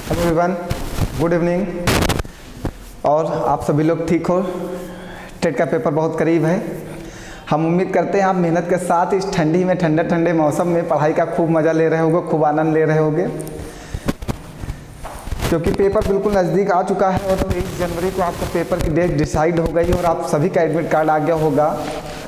Hello everyone, good evening. और आप सभी लोग ठीक हो? टेट का पेपर बहुत करीब है। हम उम्मीद करते हैं आप मेहनत के साथ इस ठंडी में, ठंडे ठंडे मौसम में पढ़ाई का खूब मज़ा ले रहे होगे, खूब आनंद ले रहे होगे, क्योंकि पेपर बिल्कुल नज़दीक आ चुका है। और 23 जनवरी को आपका पेपर की डेट डिसाइड हो गई और आप सभी का एडमिट कार्ड आ गया होगा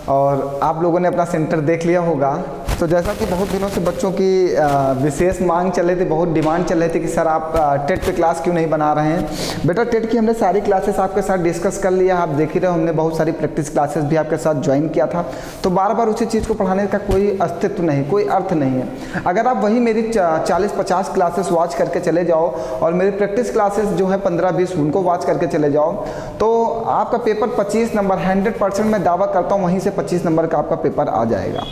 और आप लोगों ने अपना सेंटर देख लिया होगा। तो जैसा कि बहुत दिनों से बच्चों की विशेष मांग चल रही थी, बहुत डिमांड चल रही थी कि सर आप टेट पे क्लास क्यों नहीं बना रहे हैं। बेटा, टेट की हमने सारी क्लासेस आपके साथ डिस्कस कर लिया। आप देख ही रहे हो, हमने बहुत सारी प्रैक्टिस क्लासेस भी आपके साथ ज्वाइन किया था। तो बार बार उसी चीज़ को पढ़ाने का कोई अस्तित्व नहीं, कोई अर्थ नहीं है। अगर आप वही मेरी 40-50 क्लासेस वॉच करके चले जाओ और मेरी प्रैक्टिस क्लासेस जो है 15-20 उनको वॉच करके चले जाओ, तो आपका पेपर 25 नंबर 100% मैं दावा करता हूँ वहीं से 25 नंबर का आपका पेपर आ जाएगा।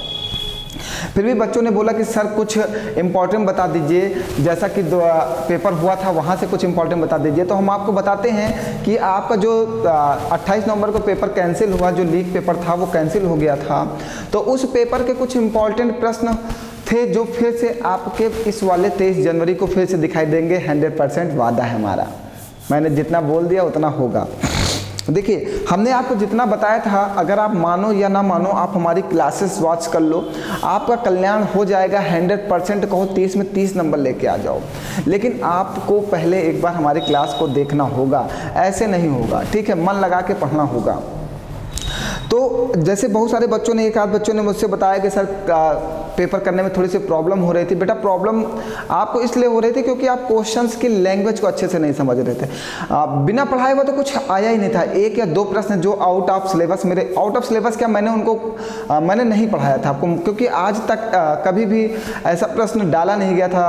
फिर भी बच्चों ने बोला कि सर कुछ इम्पॉर्टेंट बता दीजिए, जैसा कि पेपर हुआ था वहाँ से कुछ इम्पॉर्टेंट बता दीजिए। तो हम आपको बताते हैं कि आपका जो 28 नवंबर को पेपर कैंसिल हुआ, जो लीक पेपर था वो कैंसिल हो गया था। तो उस पेपर के कुछ इम्पॉर्टेंट प्रश्न थे जो फिर से आपके इस वाले 23 जनवरी को फिर से दिखाई देंगे। 100% वादा है हमारा। मैंने जितना बोल दिया उतना होगा। देखिए, हमने आपको जितना बताया था, अगर आप मानो या ना मानो, आप हमारी क्लासेस वॉच कर लो, आपका कल्याण हो जाएगा। 100% कहो 30 में 30 नंबर लेके आ जाओ। लेकिन आपको पहले एक बार हमारी क्लास को देखना होगा, ऐसे नहीं होगा, ठीक है? मन लगा के पढ़ना होगा। तो जैसे बहुत सारे बच्चों ने, एक आध बच्चों ने मुझसे बताया कि सर पेपर करने में थोड़ी सी प्रॉब्लम हो रही थी। बेटा, प्रॉब्लम आपको इसलिए हो रही थी क्योंकि आप क्वेश्चंस की लैंग्वेज को अच्छे से नहीं समझ रहे थे। बिना पढ़ाए हुआ तो कुछ आया ही नहीं था। 1 या 2 प्रश्न जो आउट ऑफ सिलेबस, मेरे आउट ऑफ सिलेबस क्या, मैंने उनको मैंने नहीं पढ़ाया था आपको, क्योंकि आज तक कभी भी ऐसा प्रश्न डाला नहीं गया था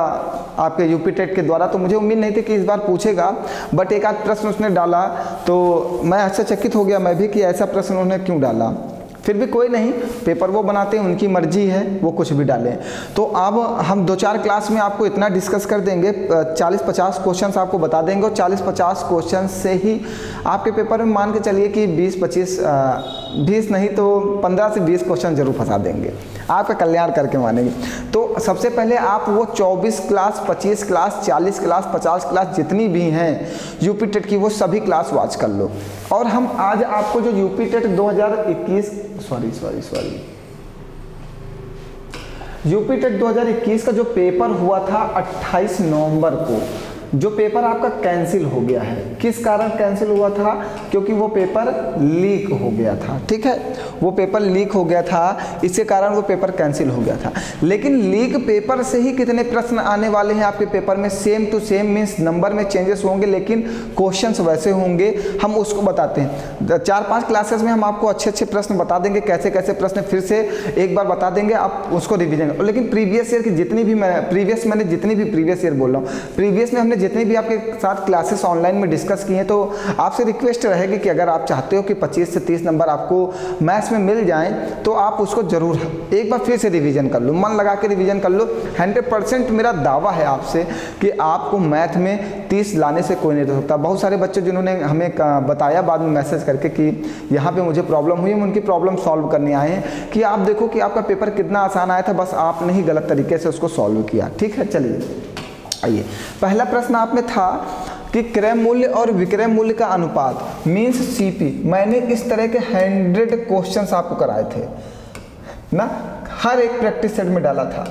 आपके यूपी टेट के द्वारा। तो मुझे उम्मीद नहीं थी कि इस बार पूछेगा, बट एक आध प्रश्न उसने डाला तो मैं आश्चर्यचकित हो गया मैं भी कि ऐसा प्रश्न उन्होंने क्यों डाला। फिर भी कोई नहीं, पेपर वो बनाते हैं, उनकी मर्जी है, वो कुछ भी डालें। तो अब हम 2-4 क्लास में आपको इतना डिस्कस कर देंगे, 40-50 क्वेश्चंस आपको बता देंगे और 40-50 क्वेश्चन से ही आपके पेपर में मान के चलिए कि 20 नहीं तो 15 से 20 क्वेश्चन जरूर फंसा देंगे, आपका कल्याण करके मानेंगे। तो सबसे पहले आप वो 24 क्लास, 25 क्लास, 40 क्लास, 50 क्लास जितनी भी हैं यूपी टेट की, वो सभी क्लास वॉच कर लो। और हम आज आपको जो यूपी टेट 2021 यूपी टेट 2021 का जो पेपर हुआ था 28 नवंबर को, जो पेपर आपका कैंसिल हो गया है। किस कारण कैंसिल हुआ था? क्योंकि वो पेपर लीक हो गया था, ठीक है? वो पेपर लीक हो गया था, इसके कारण वो पेपर कैंसिल हो गया था। लेकिन लीक पेपर से ही कितने प्रश्न आने वाले हैं आपके पेपर में? Same to same, means number में चेंजेस होंगे लेकिन क्वेश्चंस वैसे होंगे। हम उसको बताते हैं 4-5 क्लासेस में, हम आपको अच्छे प्रश्न बता देंगे, कैसे कैसे प्रश्न फिर से एक बार बता देंगे, आप उसको रिविजन। लेकिन प्रीवियस ईयर की जितनी भी, प्रीवियस ईयर बोल रहा हूँ, प्रीवियस में हमने जितनी भी आपके साथ क्लासेस ऑनलाइन में डिस्कस किए हैं, तो आपसे रिक्वेस्ट रहेगी कि अगर आप चाहते हो कि 25 से 30 नंबर आपको मैथ्स में मिल जाएं, तो आप उसको जरूर एक बार फिर से रिवीजन कर लो, मन लगा के रिवीजन कर लो। 100% मेरा दावा है आपसे कि आपको मैथ में 30 लाने से कोई नहीं रोक सकता। बहुत सारे बच्चे जिन्होंने हमें बताया बाद में मैसेज करके कि यहाँ पे मुझे प्रॉब्लम हुई, हम उनकी प्रॉब्लम सॉल्व करने आए हैं कि आप देखो कि आपका पेपर कितना आसान आया था, बस आपने ही गलत तरीके से उसको सॉल्व किया, ठीक है? चलिए आइए, पहला प्रश्न आप में था कि क्रय मूल्य और विक्रय मूल्य का अनुपात, मीन्स सीपी। मैंने इस तरह के 100 क्वेश्चंस आपको कराए थे ना, हर एक प्रैक्टिस सेट में डाला था।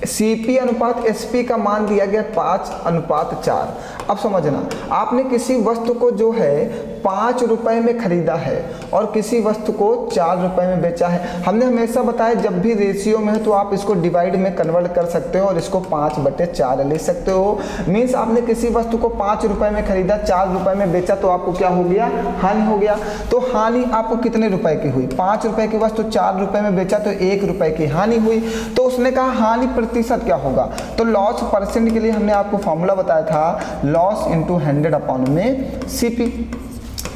सीपी अनुपात एसपी का मान दिया गया 5:4। अब समझना, आपने किसी वस्तु को जो है 5 रुपए में खरीदा है और किसी वस्तु को 4 रुपए में बेचा है। हमने हमेशा बताया जब भी रेशियो में है तो आप इसको डिवाइड में कन्वर्ट कर सकते हो और इसको 5/4 ले सकते हो। मीन्स आपने किसी वस्तु को 5 रुपए में खरीदा, 4 रुपए में बेचा, तो आपको क्या हो गया? हानि हो गया। तो हानि आपको कितने रुपए की हुई? 5 रुपए की वस्तु 4 रुपए में बेचा तो 1 रुपए की हानि हुई। तो उसने कहा हानि प्रतिशत क्या होगा? तो लॉस परसेंट के लिए हमने आपको फॉर्मूला बताया था, लॉस इंटू 100 अपॉन में सीपी।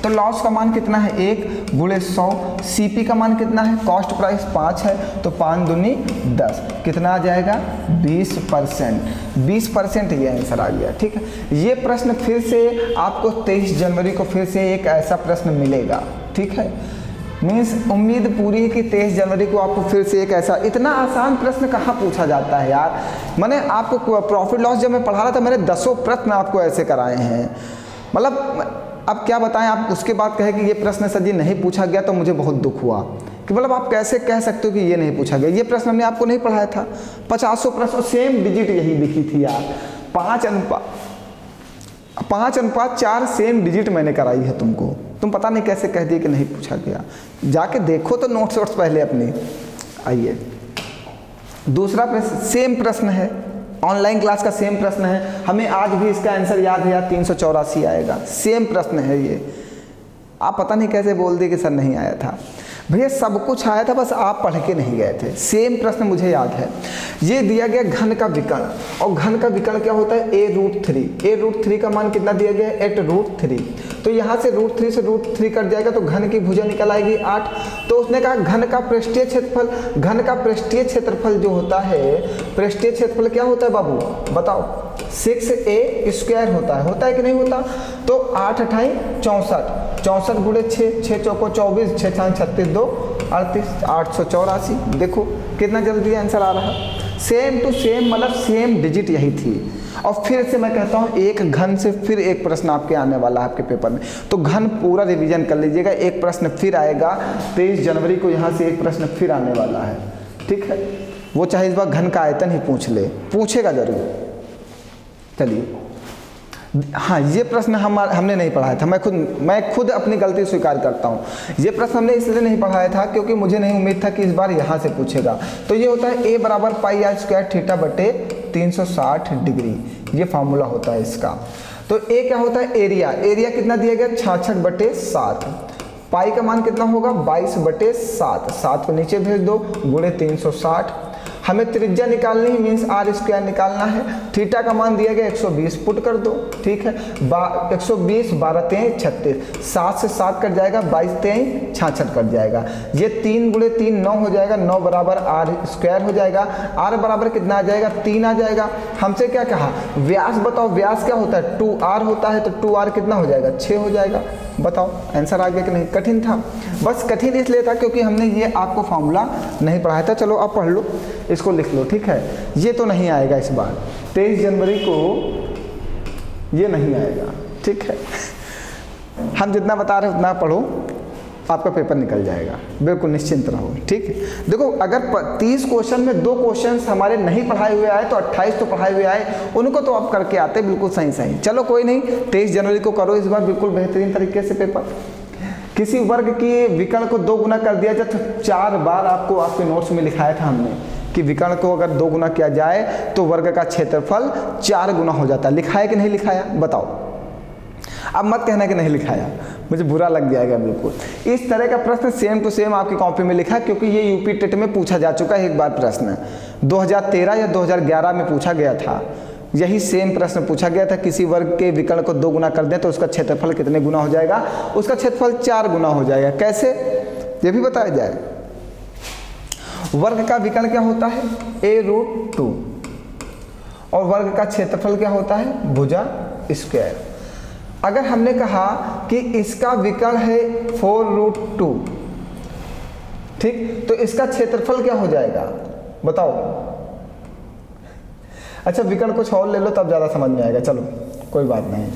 तो लॉस का मान कितना है? 1 × 100। सीपी का मान कितना है? कॉस्ट प्राइस 5 है, तो 5 दूनी 10, कितना आ जाएगा? 20%। 20% ये आंसर आ गया, ठीक है? ये प्रश्न फिर से आपको 23 जनवरी को फिर से एक ऐसा प्रश्न मिलेगा, ठीक है? मीन्स उम्मीद पूरी है कि 23 जनवरी को आपको फिर से एक ऐसा, इतना आसान प्रश्न कहाँ पूछा जाता है यार। मैंने आपको प्रॉफिट लॉस जब मैं पढ़ा रहा था, मैंने 10 प्रश्न आपको ऐसे कराए हैं। मतलब अब क्या बताएं, आप उसके बाद कहे कि ये प्रश्न सर जी नहीं पूछा गया, तो मुझे बहुत दुख हुआ कि मतलब आप कैसे कह सकते हो कि ये नहीं पूछा गया। ये प्रश्न हमने आपको नहीं पढ़ाया था। 50 प्रश्न सेम डिजिट यही लिखी थी यार, 5:4 सेम डिजिट मैंने कराई है तुमको। तुम पता नहीं कैसे कह दिए कि नहीं पूछा गया। जाके देखो तो नोट्स वोट्स पहले अपनी। आइए दूसरा प्रश्न, सेम प्रश्न है, ऑनलाइन क्लास का सेम प्रश्न है, हमें आज भी इसका आंसर याद है यार, 384 आएगा। सेम प्रश्न है ये, आप पता नहीं कैसे बोल दिए कि सर नहीं आया था। भैया सब कुछ आया था, बस आप पढ़ के नहीं गए थे। सेम प्रश्न मुझे याद है। ये दिया गया घन का विकर्ण, और घन का विकर्ण क्या होता है, a√3। a√3 का मान कितना दिया गया है, 8√3। तो यहाँ से √3 से √3 कट जाएगा, तो घन की भुजा निकल आएगी 8। तो उसने कहा घन का पृष्ठीय क्षेत्रफल, घन का पृष्ठीय क्षेत्रफल जो होता है, पृष्ठीय क्षेत्रफल क्या होता है बाबू बताओ, 6a² होता है कि नहीं होता। तो 8 × 64, 64 गुणे 6, 6 चौको 24, 6 × 36 2 38, 884। देखो कितना जल्दी आंसर आ रहा है। सेम टू सेम, मतलब सेम डिजिट यही थी। और फिर से मैं कहता हूँ, एक घन से फिर एक प्रश्न आपके आने वाला है आपके पेपर में, तो घन पूरा रिवीजन कर लीजिएगा। एक प्रश्न फिर आएगा 23 जनवरी को, यहाँ से एक प्रश्न फिर आने वाला है, ठीक है। वो चाहे इस बार घन का आयतन ही पूछ ले, पूछेगा जरूर। चलिए हाँ, ये प्रश्न हमने नहीं पढ़ाया था। मैं खुद अपनी गलती स्वीकार करता हूँ। ये प्रश्न हमने इसलिए नहीं पढ़ाया था क्योंकि मुझे नहीं उम्मीद था कि इस बार यहाँ से पूछेगा। तो ये होता है a = πr² θ/360 डिग्री, ये फार्मूला होता है इसका। तो a क्या होता है, एरिया। एरिया कितना दिया गया, 66/7। पाई का मान कितना होगा, 22/7। 7 को नीचे भेज दो, गुणे 360। हमें त्रिज्या निकालनी है, मीन्स r² निकालना है। थीटा का मान दिया गया 120, पुट कर दो, ठीक है। 120, 12 3 36, 7 से 7 कट जाएगा, 22 3 66 कट जाएगा। ये 3 × 3 9 हो जाएगा, 9 बराबर r² हो जाएगा। r बराबर कितना आ जाएगा, 3 आ जाएगा। हमसे क्या कहा, व्यास बताओ, व्यास क्या होता है, 2r होता है, तो 2r कितना हो जाएगा, 6 हो जाएगा। बताओ आंसर आ गया कि नहीं। कठिन था, बस कठिन इसलिए था क्योंकि हमने ये आपको फॉर्मूला नहीं पढ़ाया था। चलो आप पढ़ लो, इसको लिख लो, ठीक है। ये तो नहीं आएगा इस बार, 23 जनवरी को ये नहीं आएगा, ठीक है। हम जितना बता रहे हैं उतना पढ़ो, आपका पेपर निकल जाएगा, बिल्कुल निश्चिंत रहो, ठीक है। देखो अगर 30 क्वेश्चन में 2 क्वेश्चन हमारे नहीं पढ़ाए हुए आए तो 28 तो पढ़ाए हुए आए, उनको तो आप करके आते बिल्कुल सही। चलो कोई नहीं, 23 जनवरी को करो इस बार बिल्कुल बेहतरीन तरीके से पेपर। किसी वर्ग की विकर्ण को 2 गुना कर दिया जाए तो 4 बार आपको आपके नोट्स में लिखाया था हमने कि विकर्ण को अगर 2 गुना किया जाए तो वर्ग का क्षेत्रफल 4 गुना हो जाता है। लिखाया कि नहीं लिखाया बताओ। अब मत कहना कि नहीं लिखाया, मुझे बुरा लग जाएगा बिल्कुल। इस तरह का प्रश्न सेम टू सेम आपकी कॉपी में लिखा, क्योंकि ये यूपी टेट में पूछा जा चुका है एक बार प्रश्न। 2013 या 2011 में पूछा गया था, यही सेम प्रश्न पूछा गया था। किसी वर्ग के विकर्ण को 2 गुना कर दें तो उसका क्षेत्रफल कितने गुना हो जाएगा, उसका क्षेत्रफल 4 गुना हो जाएगा। कैसे, ये भी बताया जाए। वर्ग का विकर्ण क्या होता है, a√2, और वर्ग का क्षेत्रफल क्या होता है, भुजा स्क्वायर। अगर हमने कहा कि इसका विकर्ण है 4√2, ठीक, तो इसका क्षेत्रफल क्या हो जाएगा बताओ। अच्छा विकर्ण कुछ और ले लो तब ज़्यादा समझ में आएगा, चलो कोई बात नहीं।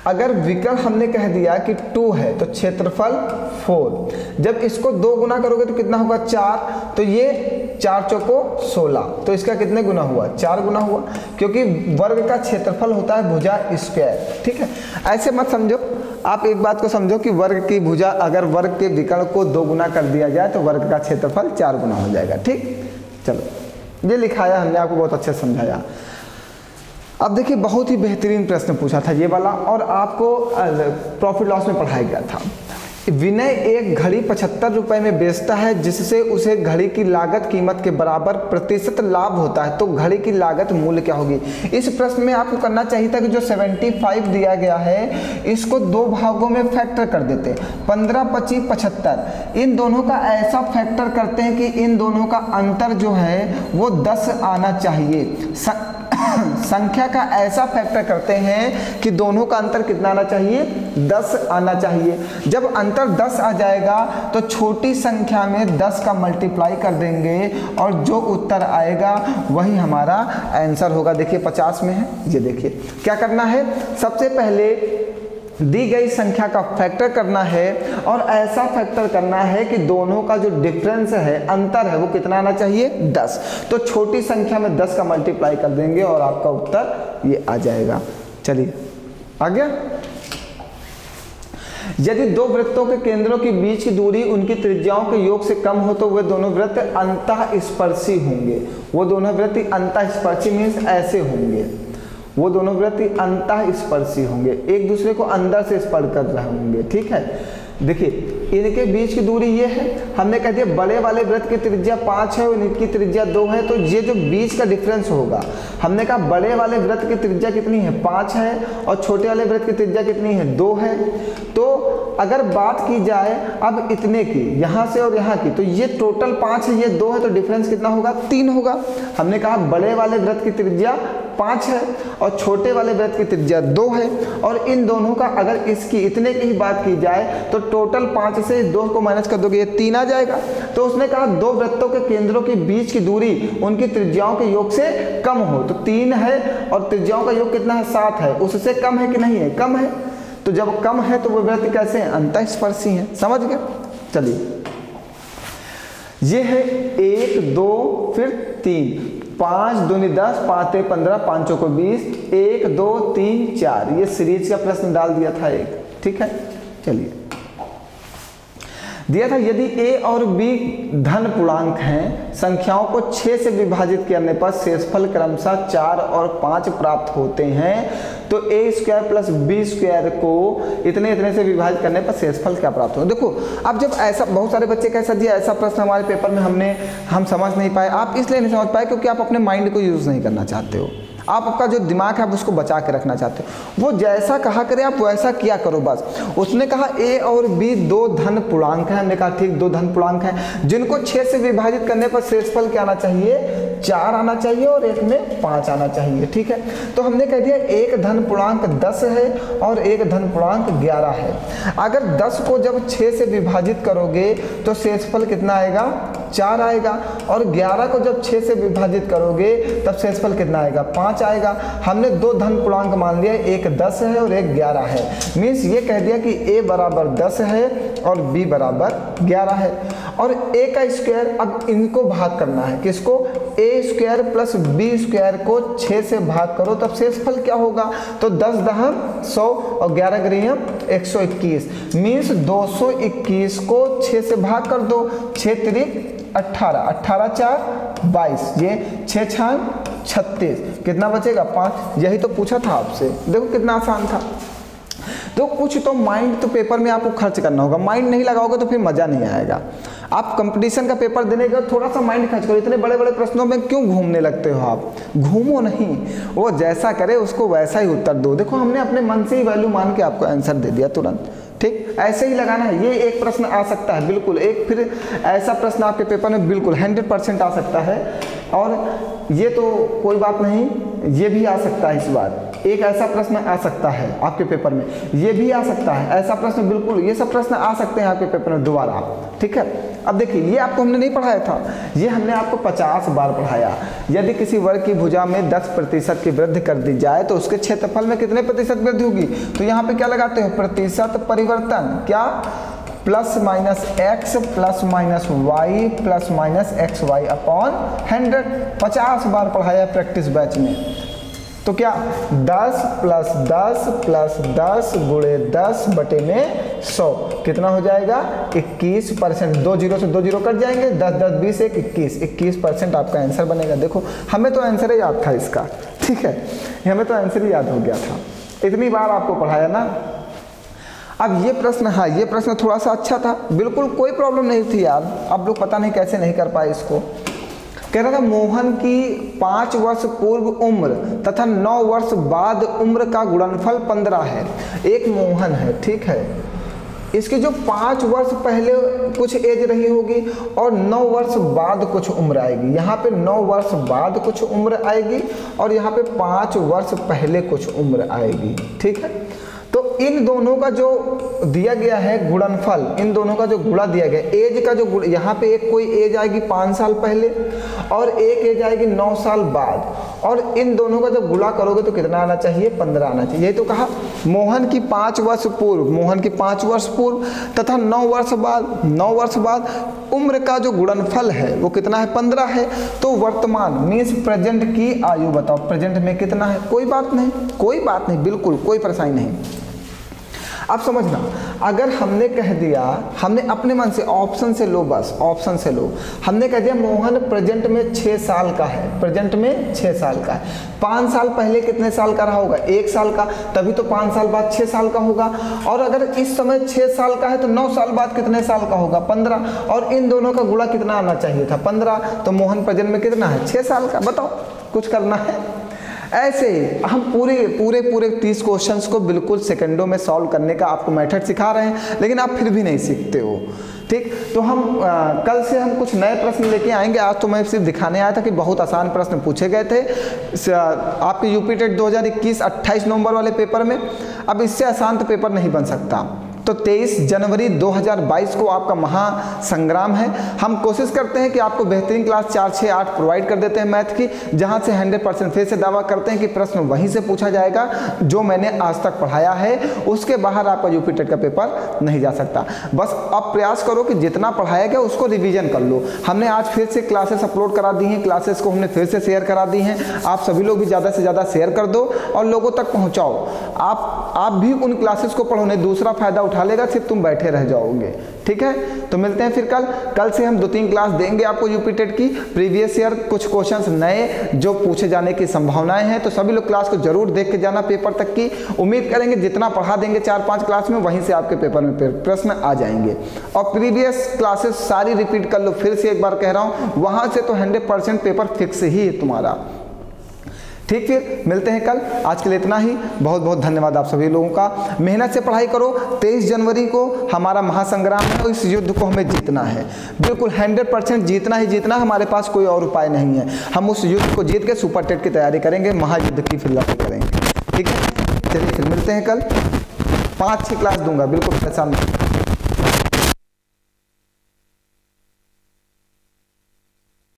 अगर विकर्ण हमने कह दिया कि 2 है तो क्षेत्रफल 4, जब इसको 2 गुना करोगे तो कितना होगा, 4, तो ये 4 चौको 16, तो इसका कितने गुना हुआ, 4 गुना हुआ, क्योंकि वर्ग का क्षेत्रफल होता है भुजा स्क्वायर, ठीक है। ऐसे मत समझो, आप एक बात को समझो कि वर्ग की भुजा, अगर वर्ग के विकर्ण को 2 गुना कर दिया जाए तो वर्ग का क्षेत्रफल 4 गुना हो जाएगा, ठीक। चलो ये लिखाया हमने, आपको बहुत अच्छे समझाया। अब देखिए बहुत ही बेहतरीन प्रश्न पूछा था ये वाला, और आपको प्रॉफिट लॉस में पढ़ाया गया था। विनय एक घड़ी 75 रुपए में बेचता है, जिससे उसे घड़ी की लागत कीमत के बराबर प्रतिशत लाभ होता है, तो घड़ी की लागत मूल्य क्या होगी। इस प्रश्न में आपको करना चाहिए था कि जो 75 दिया गया है इसको 2 भागों में फैक्टर कर देते, 15, 25, 75। इन दोनों का ऐसा फैक्टर करते हैं कि इन दोनों का अंतर जो है वो 10 आना चाहिए। संख्या का ऐसा फैक्टर करते हैं कि दोनों का अंतर कितना आना चाहिए, 10 आना चाहिए। जब अंतर 10 आ जाएगा तो छोटी संख्या में 10 का मल्टीप्लाई कर देंगे और जो उत्तर आएगा वही हमारा आंसर होगा। देखिए 50 में है, ये देखिए क्या करना है, सबसे पहले दी गई संख्या का फैक्टर करना है और ऐसा फैक्टर करना है कि दोनों का जो डिफरेंस है, अंतर है, वो कितना आना चाहिए, 10। तो छोटी संख्या में 10 का मल्टीप्लाई कर देंगे और आपका उत्तर ये आ जाएगा। चलिए आ गया। यदि दो वृत्तों के केंद्रों के बीच की दूरी उनकी त्रिज्याओं के योग से कम हो तो वे दोनों वृत्त अंतःस्पर्शी होंगे। वो दोनों वृत्त अंतःस्पर्शी मीन्स ऐसे होंगे, वो दोनों वृत्त अंतःस्पर्शी होंगे, एक दूसरे को अंदर से स्पर्श कर रहे होंगे। ठीक है, देखिए इनके बीच की दूरी ये है, हमने कह दिया बड़े वाले वृत्त की त्रिज्या 5 है और इनकी त्रिज्या 2 है, तो ये जो बीच का डिफरेंस होगा, हमने कहा बड़े वाले वृत्त की त्रिज्या कितनी है, 5 है और छोटे वाले वृत्त की त्रिज्या कितनी है, 2 है। तो अगर बात की जाए अब इतने की, यहाँ से और यहाँ की, तो ये टोटल 5 है, ये 2 है, तो डिफरेंस कितना होगा, 3 होगा। हमने कहा बड़े वाले वृत्त की त्रिज्या 5 है और छोटे वाले वृत्त की त्रिज्या 2 है, और इन दोनों का अगर इसकी इतने की ही बात की जाए तो टोटल 5 से 2 को माइनस कर दोगे, ये 3 आ जाएगा। तो उसने कहा दो वृत्तों के केंद्रों के बीच की दूरी उनकी त्रिज्याओं के योग से कम हो, तो 3 है और त्रिज्याओं का योग कितना है, 7 है, उससे कम है कि नहीं है, कम है। तो जब कम है तो वो वृत्त कैसे हैं, अंतःस्पर्शी हैं। समझ गए। चलिए ये है 1 2 फिर 3, 5 दूनी 10, 5 तें 15, 5 चौको 20, 1 2 3 4, ये सीरीज का प्रश्न डाल दिया था एक। ठीक है, चलिए दिया था यदि a और b धन पूर्णांक हैं, संख्याओं को 6 से विभाजित करने पर शेषफल क्रमशः 4 और 5 प्राप्त होते हैं, तो a² प्लस b² को इतने इतने से विभाजित करने पर शेषफल क्या प्राप्त हो। देखो अब जब ऐसा, बहुत सारे बच्चे कैसा दिया, ऐसा प्रश्न हमारे पेपर में हम समझ नहीं पाए। आप इसलिए नहीं समझ पाए क्योंकि आप अपने माइंड को यूज़ नहीं करना चाहते हो, आप आपका जो दिमाग है आप उसको बचा के रखना चाहते हो। वो जैसा कहा करे आप वैसा किया करो बस। उसने कहा a और b 2 धन पूर्णांक हैं, हमने कहा ठीक 2 धन पूर्णांक हैं, जिनको 6 से विभाजित करने पर शेषफल क्या आना चाहिए, 4 आना चाहिए और एक में 5 आना चाहिए। ठीक है, तो हमने कह दिया एक धन पूर्णांक 10 है और एक धन पूर्णांक 11 है। अगर 10 को जब 6 से विभाजित करोगे तो शेषफल कितना आएगा, 4 आएगा, और 11 को जब 6 से विभाजित करोगे तब शेषफल कितना आएगा, 5 आएगा। हमने 2 धन पूर्णांक मान लिया, एक 10 है और एक 11 है, मीन्स ये कह दिया कि a बराबर 10 है और b बराबर 11 है। और a का स्क्वायर, अब इनको भाग करना है, किसको, a² प्लस b² को 6 से भाग करो तब शेषफल क्या होगा, तो 10 दहम 100 और 11 ग्रीम 121, मीन्स 221 को 6 से भाग कर दो, 6 त्रिक 18, 18 4 22, ये 6 6 36, कितना बचेगा 5। यही तो पूछा था आपसे, देखो कितना आसान था। तो कुछ तो माइंड तो पेपर में आपको खर्च करना होगा, माइंड नहीं लगाओगे तो फिर मज़ा नहीं आएगा। आप कंपटीशन का पेपर देने के बाद थोड़ा सा माइंड खर्च करो। इतने बड़े बड़े प्रश्नों में क्यों घूमने लगते हो आप, घूमो नहीं, वो जैसा करे उसको वैसा ही उत्तर दो। देखो हमने अपने मन से ही वैल्यू मान के आपको आंसर दे दिया तुरंत, ठीक, ऐसे ही लगाना है। ये एक प्रश्न आ सकता है बिल्कुल, एक फिर ऐसा प्रश्न आपके पेपर में बिल्कुल 100% आ सकता है, और ये तो कोई बात नहीं, ये भी आ सकता है इस बार, एक ऐसा प्रश्न आ सकता है आपके पेपर में, ये भी आ सकता है ऐसा प्रश्न, बिल्कुल ये सब प्रश्न आ सकते हैं आपके पेपर में दोबारा। ठीक है, अब देखिए ये आपको हमने नहीं पढ़ाया था, ये हमने आपको 50 बार पढ़ाया। यदि किसी वर्ग की भुजा में 10% की वृद्धि कर दी जाए तो उसके क्षेत्रफल में कितने प्रतिशत वृद्धि होगी, तो यहाँ पे क्या लगाते हो, प्रतिशत परिवर्तन, क्या, plus minus X plus minus Y plus minus X Y upon 100। 50 बार पढ़ाया प्रैक्टिस बैच में। तो क्या 10 प्लस 10 प्लस 10 गुणे 10 बटे में 100 कितना हो जाएगा, 21%। 2 जीरो से 2 जीरो कट जाएंगे, 10 10 20 1 21% आपका आंसर बनेगा। देखो हमें तो आंसर ही याद था इसका, ठीक है, हमें तो आंसर ही याद हो गया था, इतनी बार आपको पढ़ाया ना। अब ये प्रश्न, हाँ ये प्रश्न थोड़ा सा अच्छा था, बिल्कुल कोई प्रॉब्लम नहीं थी यार, आप लोग पता नहीं कैसे नहीं कर पाए इसको। कह रहा था मोहन की 5 वर्ष पूर्व उम्र तथा 9 वर्ष बाद उम्र का गुणनफल 15 है। एक मोहन है, ठीक है, इसकी जो 5 वर्ष पहले कुछ एज रही होगी और 9 वर्ष बाद कुछ उम्र आएगी। यहाँ पे 9 वर्ष बाद कुछ उम्र आएगी और यहाँ पे 5 वर्ष पहले कुछ उम्र आएगी। ठीक है, तो इन दोनों का जो दिया गया है गुणनफल, इन दोनों का जो गुणा दिया गया, एज का जो यहाँ पे एक कोई एज आएगी 5 साल पहले और एक एज आएगी 9 साल बाद, और इन दोनों का जब गुणा करोगे तो कितना आना चाहिए? 15 आना चाहिए। यही तो कहा, मोहन की 5 वर्ष पूर्व, मोहन की 5 वर्ष पूर्व तथा 9 वर्ष बाद उम्र का जो गुणनफल है वो कितना है? 15 है। तो वर्तमान मीन्स प्रेजेंट की आयु बताओ, प्रेजेंट में कितना है? कोई बात नहीं, बिल्कुल कोई परेशानी नहीं। अब समझना, अगर हमने कह दिया, हमने अपने मन से ऑप्शन से लो, बस ऑप्शन से लो, हमने कह दिया मोहन प्रेजेंट में 6 साल का है, प्रेजेंट में 6 साल का है, 5 साल पहले कितने साल का रहा होगा? 1 साल का, तभी तो 5 साल बाद 6 साल का होगा। और अगर इस समय 6 साल का है तो 9 साल बाद कितने साल का होगा? 15। और इन दोनों का गुणा कितना आना चाहिए था? 15। तो मोहन प्रेजेंट में कितना है? 6 साल का। बताओ, कुछ करना है? ऐसे हम पूरे 30 क्वेश्चंस को बिल्कुल सेकंडों में सॉल्व करने का आपको मेथड सिखा रहे हैं, लेकिन आप फिर भी नहीं सीखते हो। ठीक, तो हम कल से हम कुछ नए प्रश्न लेके आएंगे। आज तो मैं सिर्फ दिखाने आया था कि बहुत आसान प्रश्न पूछे गए थे आपके यूपी टेट 2021 28 नवंबर वाले पेपर में। अब इससे आसान तो पेपर नहीं बन सकता। तो 23 जनवरी 2022 को आपका महासंग्राम है। हम कोशिश करते हैं कि आपको बेहतरीन क्लास 4, 6, 8 प्रोवाइड कर देते हैं मैथ की, जहां से 100% फिर से दावा करते हैं कि प्रश्न वहीं से पूछा जाएगा जो मैंने आज तक पढ़ाया है, उसके बाहर आपका यूपी टेट का पेपर नहीं जा सकता। बस अब प्रयास करो कि जितना पढ़ाया गया उसको रिवीजन कर लो। हमने आज फिर से क्लासेस अपलोड करा दी हैं, क्लासेस को हमने फिर से शेयर करा दी हैं। आप सभी लोग भी ज़्यादा से ज़्यादा शेयर कर दो और लोगों तक पहुँचाओ। आप भी उन क्लासेस को पढ़ो, नहीं दूसरा फायदा उठा लेगा, सिर्फ तुम बैठे रह जाओगे। ठीक है, तो मिलते हैं फिर कल से हम 2-3 क्लास देंगे आपको यूपी टेट की, प्रीवियस ईयर कुछ क्वेश्चंस नए जो पूछे जाने की संभावनाएं हैं। तो सभी लोग क्लास को जरूर देख के जाना पेपर तक की। उम्मीद करेंगे जितना पढ़ा देंगे 4-5 क्लास में, वहीं से आपके पेपर में प्रश्न आ जाएंगे। और प्रीवियस क्लासेस सारी रिपीट कर लो, फिर से एक बार कह रहा हूँ, वहां से तो 100% पेपर फिक्स ही है तुम्हारा। ठीक, फिर मिलते हैं कल। आज के लिए इतना ही। बहुत बहुत धन्यवाद आप सभी लोगों का। मेहनत से पढ़ाई करो। 23 जनवरी को हमारा महासंग्राम है और इस युद्ध को हमें जीतना है, बिल्कुल 100% जीतना ही जीतना। हमारे पास कोई और उपाय नहीं है। हम उस युद्ध को जीत के सुपर टेट की तैयारी करेंगे, महायुद्ध की फिलहाल करेंगे। ठीक है, चलिए फिर मिलते हैं कल। 5-6 क्लास दूंगा, बिल्कुल परेशान नहीं।